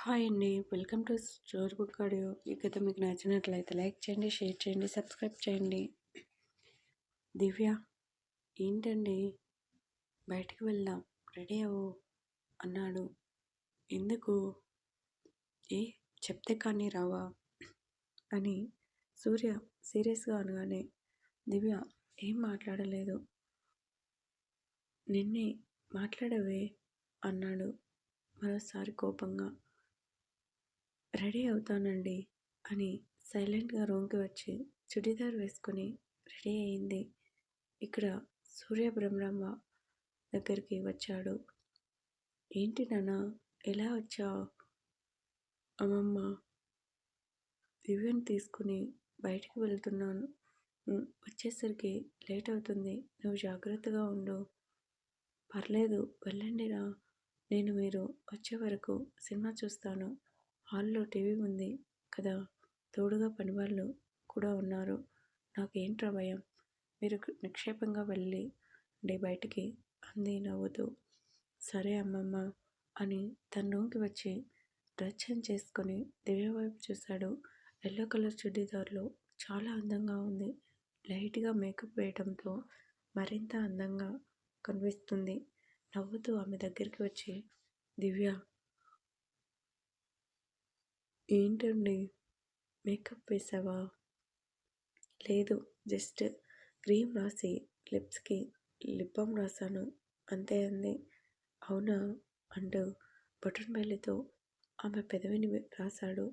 Hi అండి. Welcome to story book audio. ఈ కథ మీకు నచ్చినట్లయితే లైక్ చేయండి, షేర్ చేయండి, సబ్స్క్రైబ్ చేయండి. దివ్య, ఏంటండి, బయటికి వెళ్దాం, రెడీ అవ్వు అన్నాడు. ఎందుకు? ఏ చెప్తే కానీ రావా అని సూర్య సీరియస్గా అనగానే దివ్య ఏం మాట్లాడలేదు. నిన్నే మాట్లాడవే అన్నాడు మరోసారి కోపంగా. రెడీ అవుతానండి అని సైలెంట్గా రూమ్కి వచ్చి చుడీదార్ వేసుకొని రెడీ అయింది. ఇక్కడ సూర్య బ్రహ్మమ్మ దగ్గరికి వచ్చాడు. ఏంటి నాన్న, ఎలా వచ్చావు? అమ్మమ్మ, దివ్యని తీసుకుని బయటికి వెళ్తున్నాను. వచ్చేసరికి లేట్ అవుతుంది, నువ్వు జాగ్రత్తగా ఉండు. పర్లేదు, వెళ్ళండిరా. నేను మీరు వచ్చే వరకు సినిమా చూస్తాను. హాల్లో టీవీ ఉంది కదా, తోడుగా పనివాళ్ళు కూడా ఉన్నారు. నాకేంట్రా భయం, మీరు నిక్షేపంగా వెళ్ళి బయటికి అంది నవ్వుతూ. సరే అమ్మమ్మ అని తన రూమ్కి వచ్చి డ్రెస్ చేంజ్ చేసుకొని దివ్య వైపు చూశాడు. ఎల్లో కలర్ చుడీదార్లో చాలా అందంగా ఉంది. లైట్గా మేకప్ వేయడంతో మరింత అందంగా కనిపిస్తుంది. నవ్వుతూ ఆమె దగ్గరికి వచ్చి, దివ్య, ఏంటండి, మేకప్ వేసావా? లేదు, జస్ట్ క్రీమ్ రాసి లిప్స్కి లిప్ బామ్ రాశాను అంతే అంది. అవునా అంటూ బటన్ బెల్లితో ఆమె పెదవిని రాశాడు.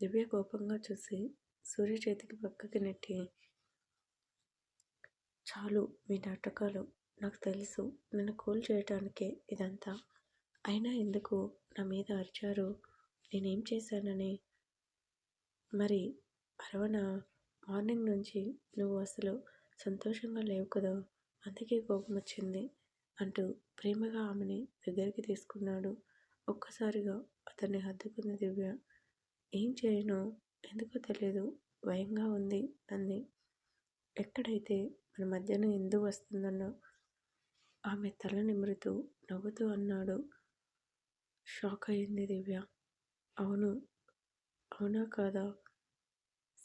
దివ్య కోపంగా చూసి సూర్య చేతికి పక్కకి నెట్టి, చాలు మీ నాటకాలు, నాకు తెలుసు నన్ను కూల్ చేయటానికే ఇదంతా. అయినా ఎందుకు నా మీద అరిచారు? నేనేం చేశానని? మరి అరవనా? మార్నింగ్ నుంచి నువ్వు అసలు సంతోషంగా లేవు కదా, అందుకే కోపం వచ్చింది అంటూ ప్రేమగా ఆమెని దగ్గరికి తీసుకున్నాడు. ఒక్కసారిగా అతన్ని హత్తుకుంది దివ్య. ఏం చేయను, ఎందుకో తెలియదు, భయంగా ఉంది అంది. ఎక్కడైతే మన మధ్యన ఎందుకు వస్తుందన్నో ఆమె తల నిమురుతూ నవ్వుతూ అన్నాడు. షాక్ అయింది దివ్య. అవును, అవునా కాదా?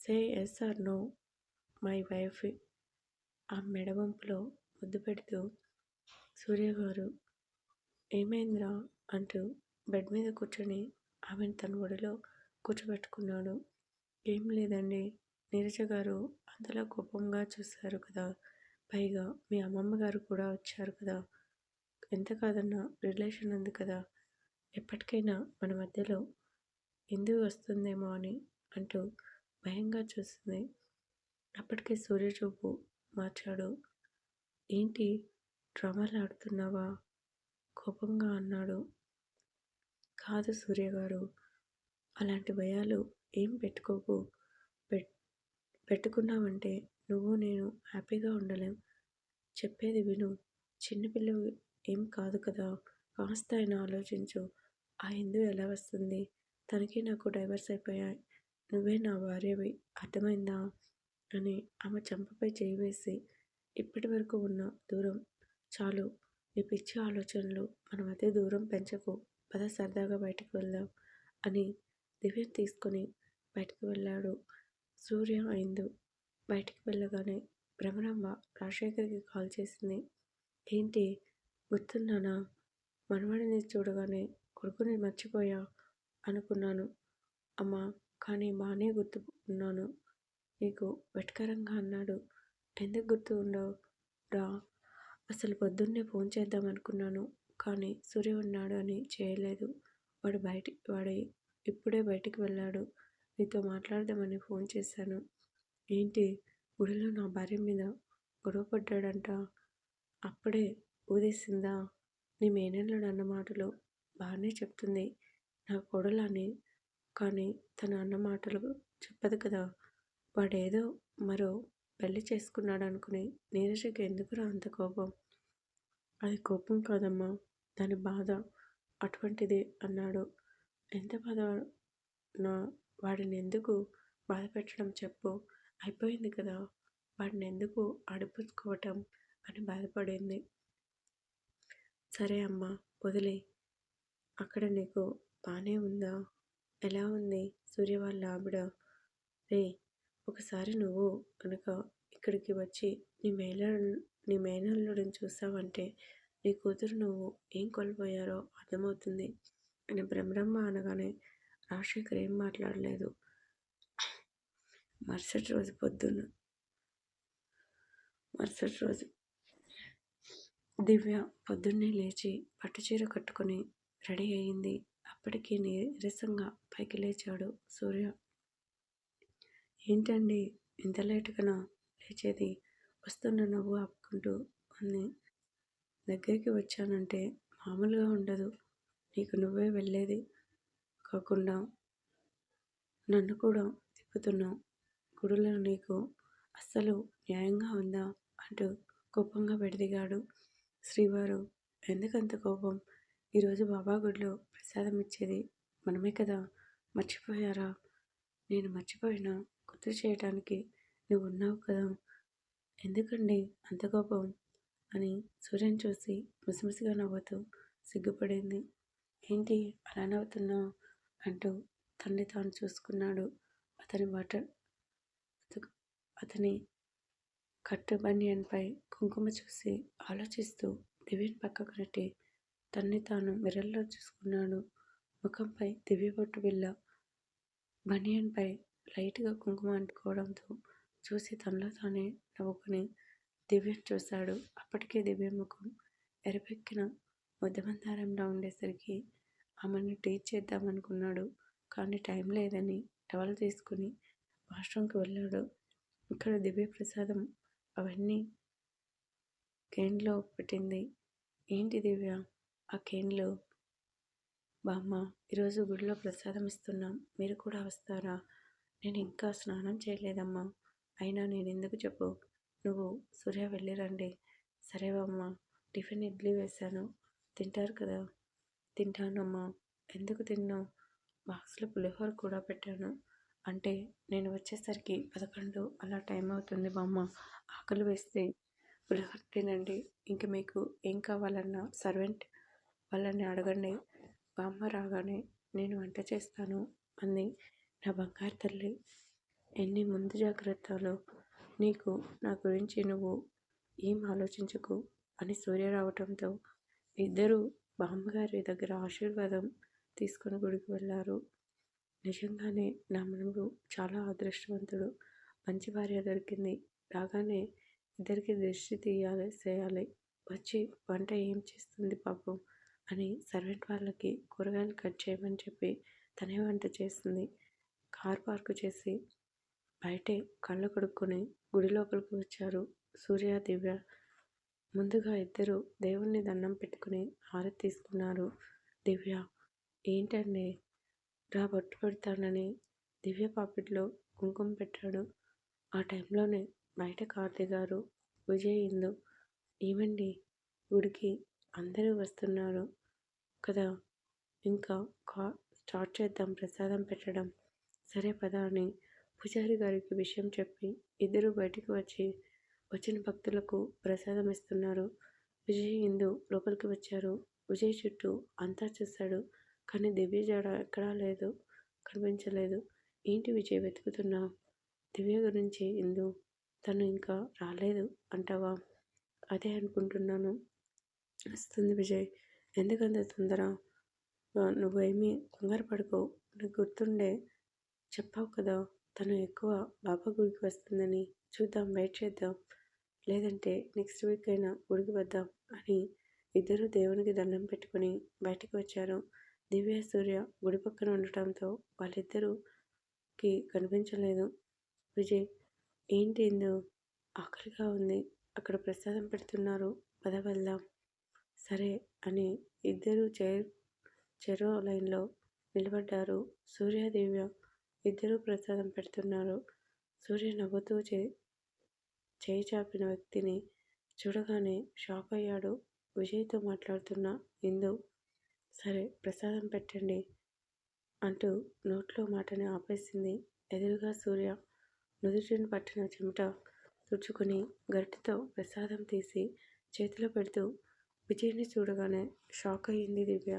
Say yes or no my wife. ఆ మెడవంపులో ముద్దు పెడుతూ సూర్యగారు, ఏమైందిరా అంటూ బెడ్ మీద కూర్చొని ఆమెను తన ఒడిలో కూర్చోబెట్టుకున్నాడు. ఏం లేదండి, నీరజ గారు అంతలా కోపంగా చూశారు కదా, పైగా మీ అమ్మమ్మ గారు కూడా వచ్చారు కదా, ఎంత కాదన్నా రిలేషన్ ఉంది కదా, ఎప్పటికైనా మన మధ్యలో ఎందుకు వస్తుందేమో అని అంటూ భయంగా చూసింది. అప్పటికే సూర్య చూపు మార్చాడు. ఏంటి, డ్రామాలు ఆడుతున్నావా? కోపంగా అన్నాడు. కాదు సూర్యగారు, అలాంటి భయాలు ఏం పెట్టుకోకు. పెట్టుకున్నావంటే నువ్వు నేను హ్యాపీగా ఉండలేం. చెప్పేది విను, చిన్నపిల్లవి ఏం కాదు కదా, కాస్త అయినా ఆలోచించు. ఆ ఇందు ఎలా వస్తుంది? తనకి నాకు డైవర్స్ అయిపోయాయి, నువ్వే నా భార్యవి, అర్థమైందా అని ఆమె చెంపపై చేయి వేసి, ఇప్పటి వరకు ఉన్న దూరం చాలు, నీ పిచ్చి ఆలోచనలు మన మధ్య దూరం పెంచకు, పద సరదాగా బయటికి వెళ్దాం అని దివ్యను తీసుకొని బయటికి వెళ్ళాడు. సూర్య అయిందు బయటికి వెళ్ళగానే భ్రమరాంబ రాజశేఖర్కి కాల్ చేసింది. ఏంటి, గుర్తున్నానా? మనవడిని చూడగానే కొడుకుని మర్చిపోయా అనుకున్నాను అమ్మా, కానీ బాగానే గుర్తు ఉన్నాను నీకు వెటకరంగా అన్నాడు. ఎందుకు గుర్తు ఉండవు రా, అసలు పొద్దున్నే ఫోన్ చేద్దాం అనుకున్నాను, కానీ సూర్య ఉన్నాడు అని చేయలేదు. వాడు ఇప్పుడే బయటికి వెళ్ళాడు, నీతో మాట్లాడదామని ఫోన్ చేశాను. ఏంటి, గుడిలో నా భార్య మీద గొడవ పడ్డాడంట, అప్పుడే ఊదేసిందా? నీ మేనల్లుడు అన్న మాటలు బాగానే చెప్తుంది నా కొడలని, కానీ తన అన్న మాటలు చెప్పదు కదా. వాడేదో మరో పెళ్లి చేసుకున్నాడు అనుకుని నీరజకి ఎందుకురా అంత కోపం? అది కోపం కాదమ్మా, దాని బాధ అటువంటిది అన్నాడు. ఎంత బాధ? నా వాడిని ఎందుకు బాధ పెట్టడం చెప్పు, అయిపోయింది కదా, వాడిని ఎందుకు అడిపించుకోవటం అని బాధపడింది. సరే అమ్మా, వదిలే, అక్కడ నీకు బానే ఉందా? ఎలా ఉంది సూర్య వాళ్ళ ఆవిడ? రే, ఒకసారి నువ్వు కనుక ఇక్కడికి వచ్చి నీ మేనల్లుడిని చూసావంటే నీ కూతురు నువ్వు ఏం కోల్పోయారో అర్థమవుతుంది అని బ్రహ్మరమ్మ అనగానే రాజశేఖర్ ఏం మాట్లాడలేదు. మరుసటి రోజు దివ్య పొద్దున్నే లేచి పట్టుచీర కట్టుకుని రెడీ అయింది. అప్పటికి నీరసంగా పైకి లేచాడు సూర్య. ఏంటండి ఇంత లేటుగానా లేచేది? వస్తున్న నవ్వు ఆపుకుంటూ అంది. దగ్గరికి వచ్చానంటే మామూలుగా ఉండదు. నీకు నువ్వే వెళ్ళేది కాకుండా నన్ను కూడా తిప్పుతున్నావు. గుడిలో నీకు అస్సలు న్యాయంగా ఉందా అంటూ కోపంగా బెడదిగాడు శ్రీవారు. ఎందుకంత కోపం? ఈరోజు బాబా గుడిలో ప్రసాదం ఇచ్చేది మనమే కదా, మర్చిపోయారా? నేను మర్చిపోయినా గుర్తు చేయటానికి నువ్వు ఉన్నావు కదా, ఎందుకండి అంత కోపం అని సూర్యని చూసి ముసిముసిగా నవ్వుతూ సిగ్గుపడింది. ఏంటి అలా నవ్వుతున్నావు అంటూ తన్ని తాను చూసుకున్నాడు. అతని కట్టు బనియన్పై కుంకుమ చూసి ఆలోచిస్తూ దివ్యని పక్కకు నెట్టి తన్ని తాను మిర్రర్లో చూసుకున్నాడు. ముఖంపై దివ్య బొట్టు బిళ్ళ బనియన్పై లైట్గా కుంకుమ అంటుకోవడంతో చూసి తనలో తానే నవ్వుకుని దివ్యను చూశాడు. అప్పటికే దివ్య ముఖం ఎరపెక్కిన ముద్దమందారంలా ఉండేసరికి ఆమెను టీచ్ చేద్దామనుకున్నాడు. కానీ టైం లేదని టవల్ తీసుకుని వాష్రూమ్కి వెళ్ళాడు. ఇక్కడ దివ్య ప్రసాదం అవన్నీ కేన్లో పెట్టింది. ఏంటి దివ్య ఆ కేన్లో? బామ్మ, ఈరోజు గుడిలో ప్రసాదం ఇస్తున్నాం, మీరు కూడా వస్తారా? నేను ఇంకా స్నానం చేయలేదమ్మా. అయినా నేను ఎందుకు చెప్పు, నువ్వు సూర్య వెళ్ళి రండి. సరే బామ్మ, టిఫిన్ ఇడ్లీ వేశాను, తింటారు కదా? తింటానమ్మా. ఎందుకు తిన్నావు? బాక్స్లో పులిహోర కూడా పెట్టాను. అంటే నేను వచ్చేసరికి 11 అలా టైం అవుతుంది బామ్మ. ఆకలి వేస్తే పులిహోర తినండి. ఇంక మీకు ఏం కావాలన్నా సర్వెంట్ వాళ్ళని అడగండి. బామ్మ రాగానే నేను వంట చేస్తాను అంది. నా బంగారు తల్లి, ఎన్ని ముందు జాగ్రత్తలు నీకు. నా గురించి నువ్వు ఏం ఆలోచించకు అని సూర్య రావటంతో ఇద్దరూ బామ్మగారి దగ్గర ఆశీర్వాదం తీసుకుని గుడికి వెళ్ళారు. నిజంగానే నా మనవడు చాలా అదృష్టవంతుడు. మంచి భార్య దొరికింది. రాగానే ఇద్దరికి దిష్టి చేయాలి. వచ్చి వంట ఏం చేస్తుంది పాపం అని సర్వెంట్ వాళ్ళకి కూరగాయలు కట్ చేయమని చెప్పి తనే వంట చేస్తుంది. కార్ పార్కు చేసి బయటే కళ్ళు కడుక్కొని గుడి లోపలికి వచ్చారు సూర్య, దివ్య. ముందుగా ఇద్దరు దేవుణ్ణి దండం పెట్టుకుని హారతి తీసుకున్నారు. దివ్య, ఏంటండి రా బొట్టు పెడతానని దివ్య పాపిట్లో కుంకుమ పెట్టాడు. ఆ టైంలోనే బయట కారు దిగారు విజయ్, ఇందు. ఏమండి, గుడికి అందరూ వస్తున్నారు కదా, ఇంకా స్టార్ట్ చేద్దాం ప్రసాదం పెట్టడం. సరే పద అని పూజారి గారికి విషయం చెప్పి ఇద్దరు బయటికి వచ్చిన భక్తులకు ప్రసాదం ఇస్తున్నారు. విజయ్, ఇందు లోపలికి వచ్చారు. విజయ్ చుట్టూ అంతా చూశాడు. కానీ దివ్య జాడ ఎక్కడా లేదు, కనిపించలేదు. ఏంటి విజయ్ వెతుకుతున్నావు? దివ్య గురించి. ఇందు, తను ఇంకా రాలేదు అంటావా? అదే అనుకుంటున్నాను. వస్తుంది విజయ్, ఎందుకంత తొందర? నువ్వేమీ కంగారు పడుకో. నీకు గుర్తుండే చెప్పావు కదా తను ఎక్కువ బాబా గుడికి వస్తుందని. చూద్దాం, వెయిట్ చేద్దాం. లేదంటే నెక్స్ట్ వీక్ అయినా గుడికి వద్దాం అని ఇద్దరు దేవునికి దండం పెట్టుకుని బయటికి వచ్చారు. దివ్య, సూర్య గుడి పక్కన ఉండటంతో వాళ్ళిద్దరికి కనిపించలేదు. విజయ్, ఏంటి ఇందు, ఆకలిగా ఉంది, అక్కడ ప్రసాదం పెడుతున్నారు, పద వెళ్దాం. సరే అని ఇద్దరు చెరో లైన్లో నిలబడ్డారు. సూర్య, దివ్య ఇద్దరూ ప్రసాదం పెడుతున్నారు. సూర్య నవ్వుతూ చేయి చాపిన వ్యక్తిని చూడగానే షాక్ అయ్యాడు. విజయ్తో మాట్లాడుతున్న ఇందు, సరే ప్రసాదం పెట్టండి అంటూ నోట్లో మాటని ఆపేసింది. ఎదురుగా సూర్య నుదుటిని పట్టిన చెమట తుడుచుకుని గరిటెతో ప్రసాదం తీసి చేతిలో పెడుతూ విజయ్ని చూడగానే షాక్ అయ్యింది దివ్య.